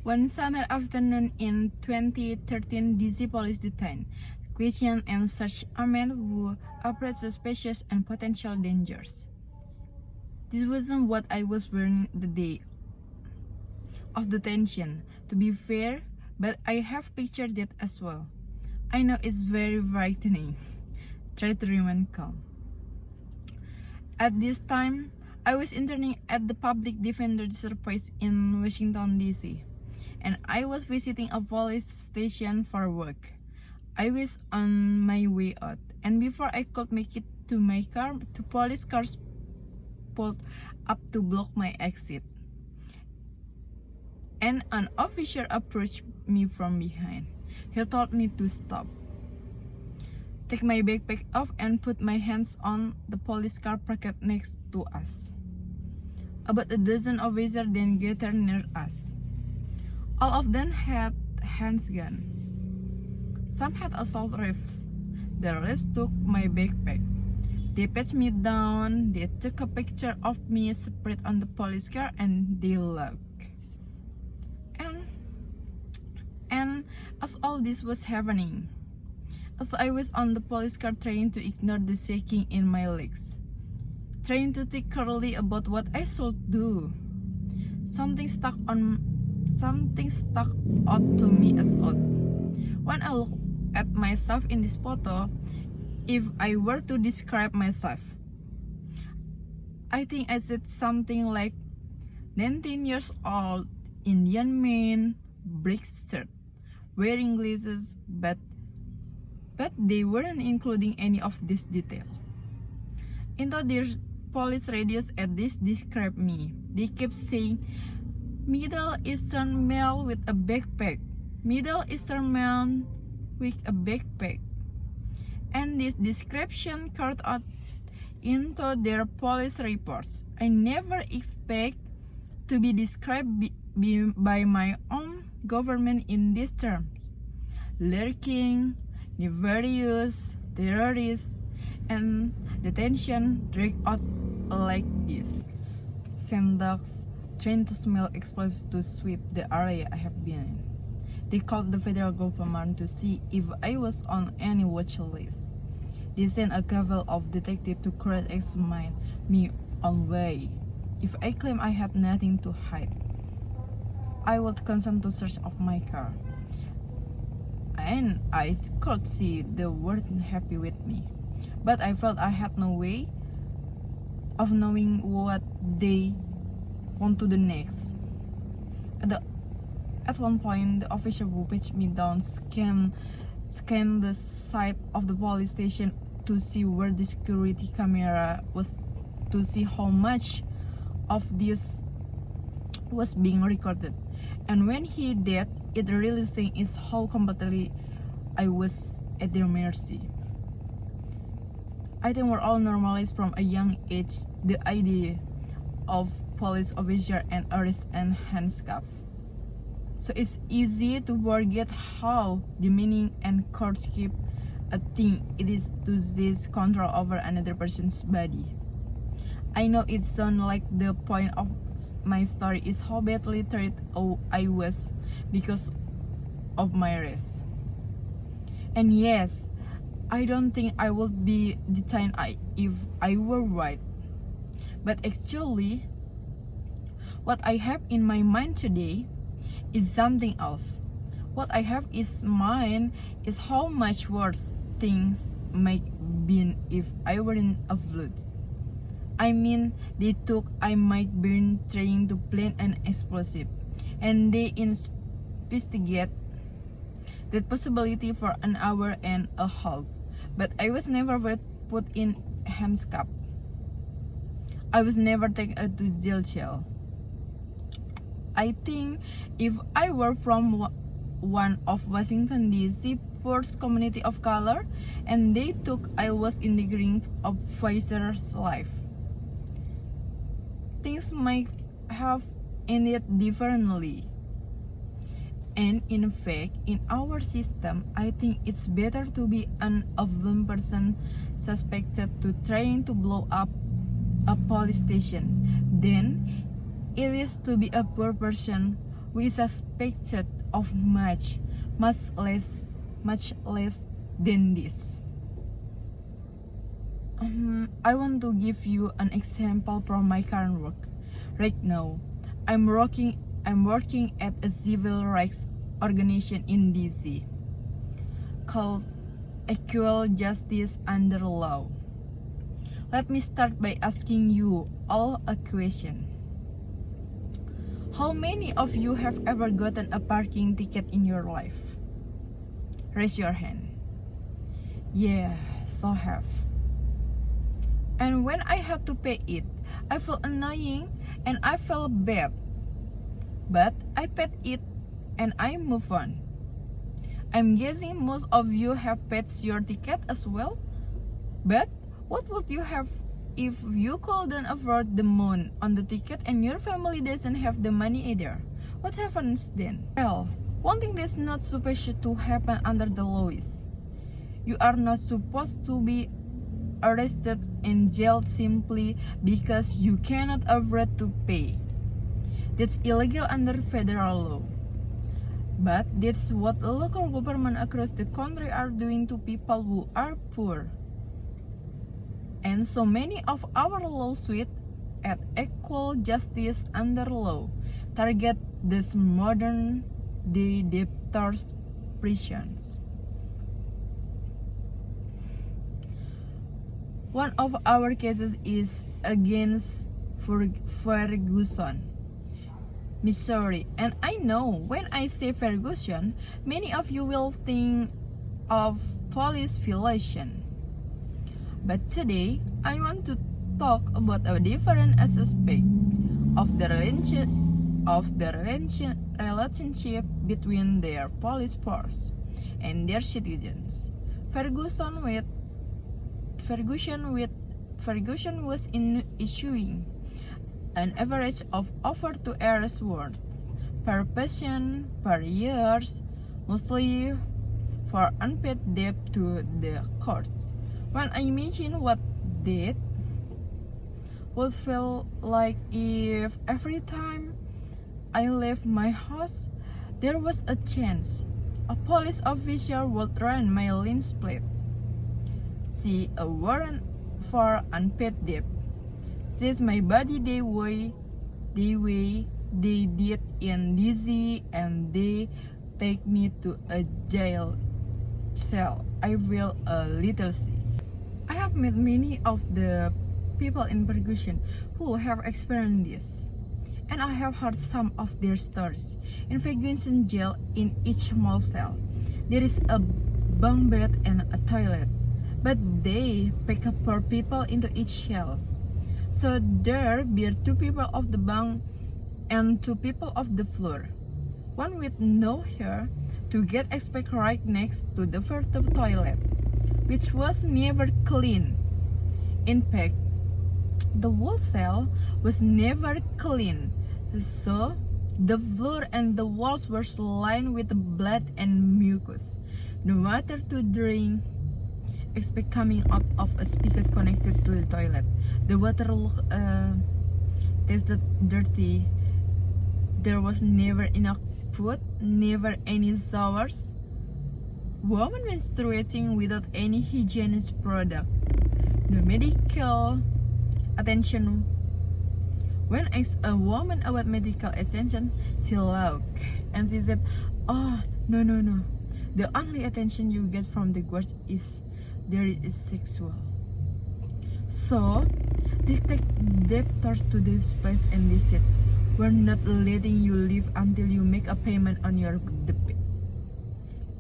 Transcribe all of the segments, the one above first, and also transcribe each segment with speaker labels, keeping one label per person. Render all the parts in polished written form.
Speaker 1: One summer afternoon in 2013, DC police detained, questioned, and searched a man who appeared suspicious and potential dangerous. This wasn't what I was wearing the day of detention, to be fair, but I have pictured it as well. I know it's very frightening. Try to remain calm. At this time, I was interning at the Public Defender Service in Washington, D.C., and I was visiting a police station for work. I was on my way out, and before I could make it to my car, two police cars pulled up to block my exit. And an officer approached me from behind. He told me to stop, take my backpack off, and put my hands on the police car parked next to us. About a dozen officers then gathered near us. All of them had handguns. Some had assault rifles. The rifles took my backpack. They patted me down, they took a picture of me spread on the police car, and they left. And as all this was happening, as I was on the police car trying to ignore the shaking in my legs, trying to think clearly about what I should do, something stuck out to me as odd. When I look at myself in this photo, if I were to describe myself, I think I said something like 19 years old, Indian man, black shirt, wearing glasses, but they weren't including any of this detail. Into their police radios at this described me. They kept saying, Middle Eastern male with a backpack, Middle Eastern man with a backpack. And this description carried out into their police reports. I never expect to be described by my own government in these terms: lurking, nefarious, terrorist, and detention dragged out like this. Sanddogs trained to smell explosives to sweep the area I have been in. They called the federal government to see if I was on any watch list. They sent a couple of detectives to cross-examine me on way. If I claim I had nothing to hide, I would consent to search of my car. And I could see they weren't happy with me. But I felt I had no way of knowing what they want to do next. At one point, the officer who patted me down scanned the side of the police station to see where the security camera was, to see how much of this was being recorded. And when he did, it really saying is how completely I was at their mercy. I think we're all normalized from a young age the idea of police officer and arrest and handcuff. So it's easy to forget how demeaning and coercive a thing it is to seize control over another person's body. I know it sounds like the point of my story is how badly treated I was because of my race. And yes, I don't think I would be detained if I were white. But actually, what I have in my mind today is something else. What I have in mind is how much worse things might been if I weren't a flood. I mean, they took I might been trying to plant an explosive, and they investigate that possibility for an hour and a half. But I was never put in handcuffs. I was never taken to jail. I think if I were from one of Washington D.C. first community of color, and they took I was endangering of Pfizer's life, things might have ended differently. And in fact, in our system, I think it's better to be an unknown person suspected to trying to blow up a police station than it is to be a poor person We suspected of much less than this. I want to give you an example from my current work. Right now, I'm working at a civil rights organization in DC called Equal Justice Under Law. Let me start by asking you all a question. How many of you have ever gotten a parking ticket in your life? Raise your hand. Yeah, so have. And when I had to pay it, I felt annoying and I felt bad. But I paid it and I move on. I'm guessing most of you have paid your ticket as well. But what would you have if you couldn't afford the amount on the ticket and your family doesn't have the money either? What happens then? Well, one thing that's not supposed to happen under the law is you are not supposed to be arrested and jailed simply because you cannot afford to pay. That's illegal under federal law. But that's what local government across the country are doing to people who are poor. And so many of our lawsuits at Equal Justice Under Law target these modern day debtors' prisons. One of our cases is against Ferguson, Missouri. And I know when I say Ferguson, many of you will think of police violation. But today, I want to talk about a different aspect of the relationship between their police force and their citizens. Ferguson was issuing an average of over 2 arrest warrants per patient per year, mostly for unpaid debt to the courts. When I imagine what that would feel like if every time I left my house, there was a chance a police officer would run my license plate, see a warrant for unpaid debt, seize my body the way they did in DC, and they take me to a jail cell. I feel a little sick. I have met many of the people in Ferguson who have experienced this, and I have heard some of their stories. In Ferguson jail, in each small cell, there is a bunk bed and a toilet, but they pack up 4 people into each cell. So there be 2 people of the bunk and 2 people of the floor. One with no hair to get expect right next to the first toilet, which was never clean. In fact, the whole cell was never clean, so the floor and the walls were lined with blood and mucus. No water to drink, except coming out of a spigot connected to the toilet. The water tasted dirty. There was never enough food, never any showers. Women menstruating without any hygienist product. No medical attention. When asked a woman about medical attention, she laughed and she said, "Oh, no. The only attention you get from the guards is there is sexual." So they take debtors to this place and they said, "We're not letting you leave until you make a payment on your debt.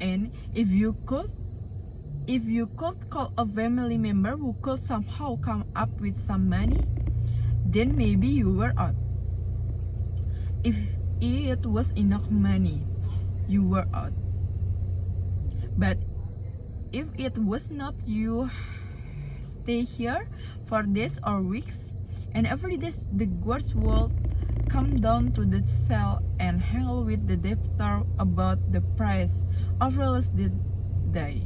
Speaker 1: And if you could call a family member who could somehow come up with some money, then maybe you were out. If it was enough money, you were out. But if it was not, you stay here for days or weeks, and every day the guards will come down to the cell and haggle with the debtor about the price of real estate day.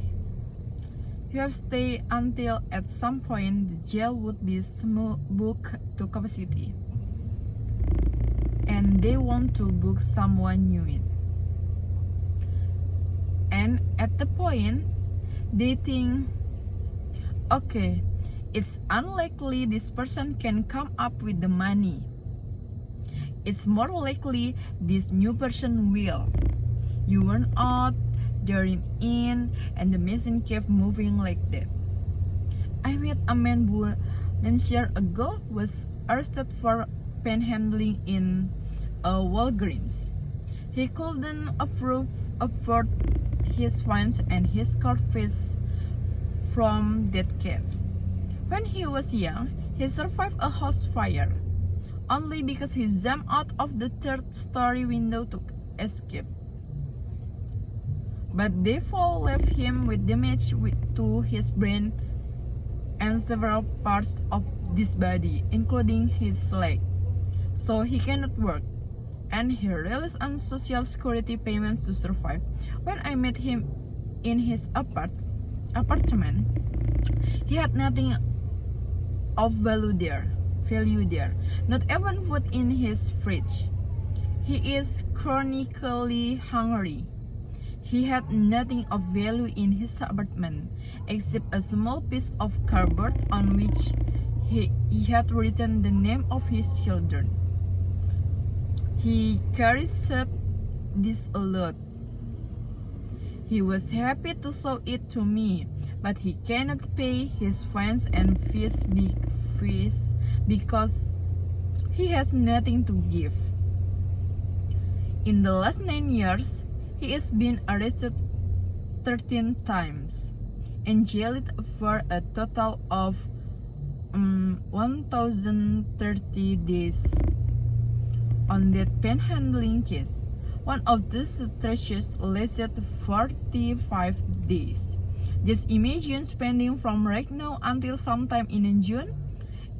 Speaker 1: You have stayed until at some point the jail would be booked to capacity." and they want to book someone new in. And at the point, they think, okay, it's unlikely this person can come up with the money. It's more likely this new person will. You went out, they're in, and the machine kept moving like that. I met a man who 9 years ago was arrested for panhandling in a Walgreens. He couldn't afford his fines and his court fees from that case. When he was young, he survived a house fire only because he jumped out of the third-story window to escape. But the fall left him with damage to his brain and several parts of his body, including his leg, so he cannot work, and he relies on social security payments to survive. When I met him in his apartment, he had nothing of value there, not even food in his fridge. He is chronically hungry. He had nothing of value in his apartment except a small piece of cardboard on which he had written the name of his children. He carried this a lot. He was happy to show it to me, but he cannot pay his fines and fees because he has nothing to give. In the last 9 years, he has been arrested 13 times and jailed for a total of 1,030 days. On that panhandling case, one of the stretches lasted 45 days. Just imagine spending from right now until sometime in June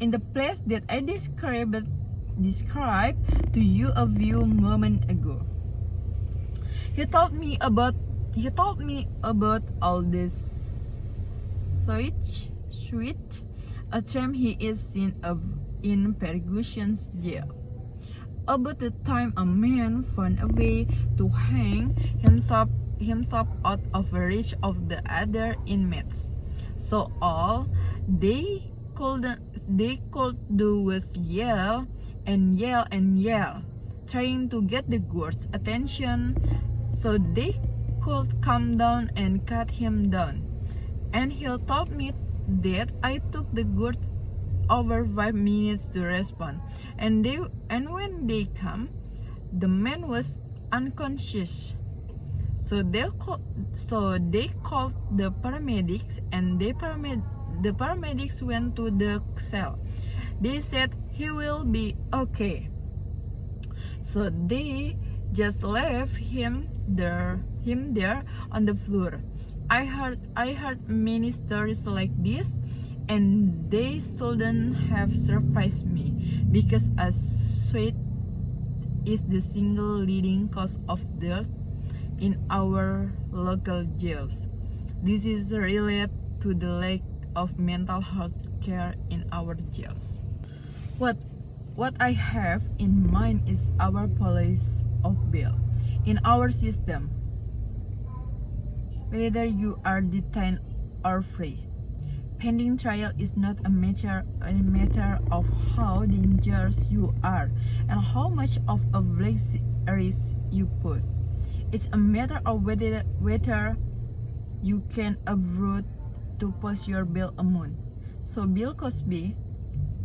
Speaker 1: in the place that I described to you a few moments ago. He told me about all this sweet attempt he is in Ferguson's jail. About the time a man found a way to hang himself out of the reach of the other inmates. So all they could do was yell and yell and yell, trying to get the guards' attention so they could come down and cut him down. And he told me that I took the guards over 5 minutes to respond, and when they come, the man was unconscious. So they called the paramedics, and the paramedics went to the cell. They said he will be okay. So they just left him there on the floor. I heard many stories like this, and they shouldn't have surprised me because suicide is the single leading cause of death in our local jails. This is related to the lack of mental health care in our jails. What I have in mind is our policy of bail. In our system, whether you are detained or free, pending trial is not a matter of how dangerous you are and how much of a risk you pose. It's a matter of whether you can afford to post your bail amount. So Bill Cosby,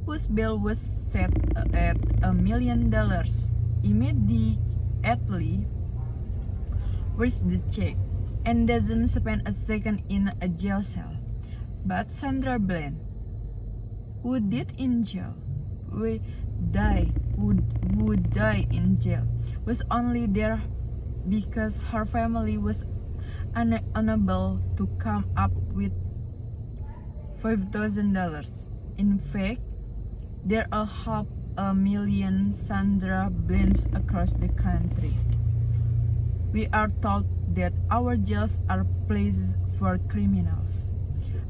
Speaker 1: whose bail was set at $1 million, immediately writes the check and doesn't spend a second in a jail cell. But Sandra Bland, who died in jail, would die in jail, was only there because her family was unable to come up with $5,000. In fact, there are 500,000 Sandra Blands across the country. We are told that our jails are places for criminals,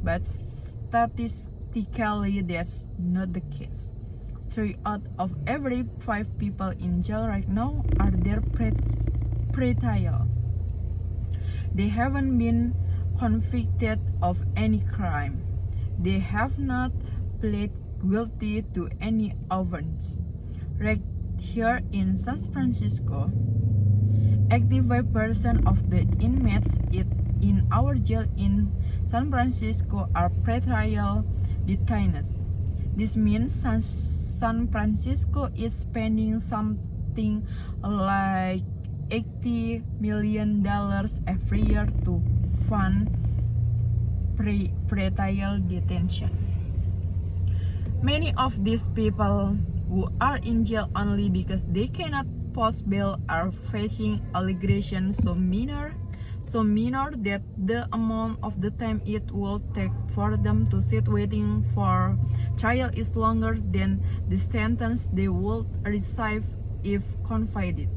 Speaker 1: but statistically that's not the case. 3 out of every 5 people in jail right now are their pre-trial. They haven't been convicted of any crime. They have not plead guilty to any offense. Right here in San Francisco, 85% of the inmates in our jail in San Francisco are pre-trial detainees. This means San Francisco is spending something like $80 million every year to fund pre-trial detention. Many of these people who are in jail only because they cannot post bail are facing allegations so minor that the amount of the time it will take for them to sit waiting for trial is longer than the sentence they would receive if convicted,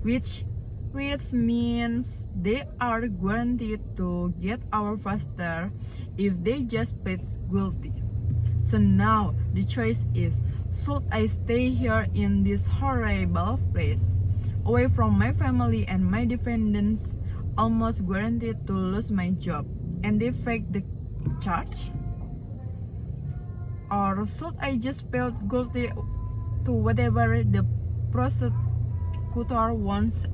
Speaker 1: which means they are guaranteed to get out faster if they just plead guilty. So now the choice is, should I stay here in this horrible place, away from my family and my defendants, almost guaranteed to lose my job, and they fake the charge? Or should I just plead guilty to whatever the prosecutor wants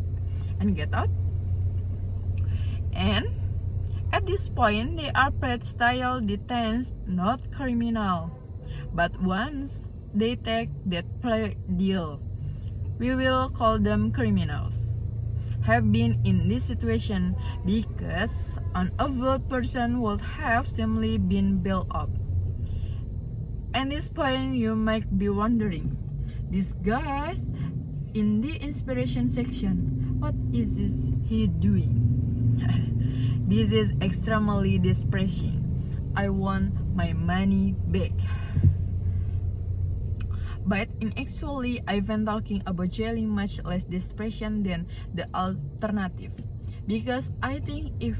Speaker 1: and get out? And at this point, they are pre-trial detainees, not criminal. But once they take that plea deal, we will call them criminals. Have been in this situation because an adult person would have simply been bailed up. At this point, you might be wondering, this guy's in the inspiration section, what is he doing? This is extremely depressing. I want my money back. But in actually, I've been talking about jailing much less depression than the alternative. Because I think if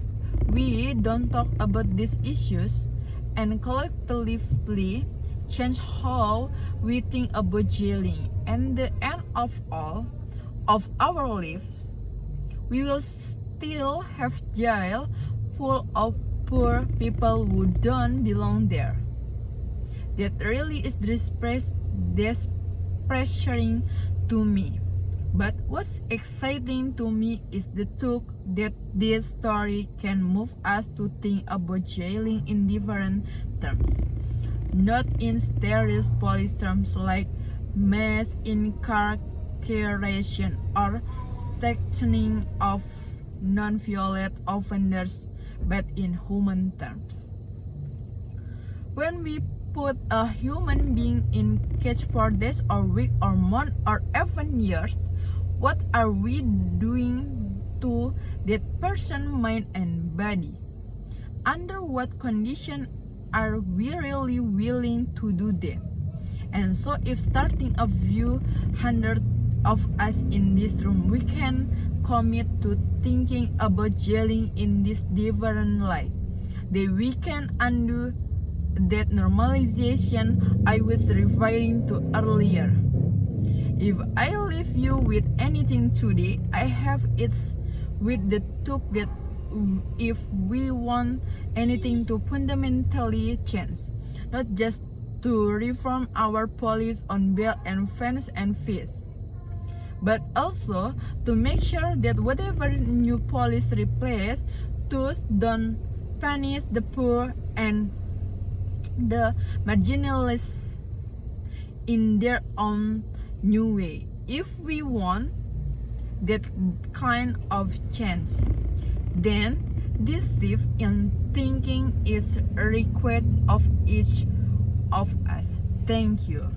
Speaker 1: we don't talk about these issues and collectively change how we think about jailing and the end of all of our lives, we will still have jail full of poor people who don't belong there. That really is depressing to me. But what's exciting to me is the thought that this story can move us to think about jailing in different terms, not in sterile police terms like mass incarceration or sanctioning of non-violent offenders, but in human terms. When we put a human being in cage for days or weeks or months or even years, what are we doing to that person's mind and body? Under what condition are we really willing to do that? And so if starting a few hundred of us in this room, we can commit to thinking about jailing in this different light, then we can undo that normalization I was referring to earlier. If I leave you with anything today, I have it with the thought that if we want anything to fundamentally change, not just to reform our police on bail and fines and fees, but also to make sure that whatever new police replace those don't punish the poor and the marginalized in their own new way. If we want that kind of change, then this shift in thinking is required of each of us. Thank you.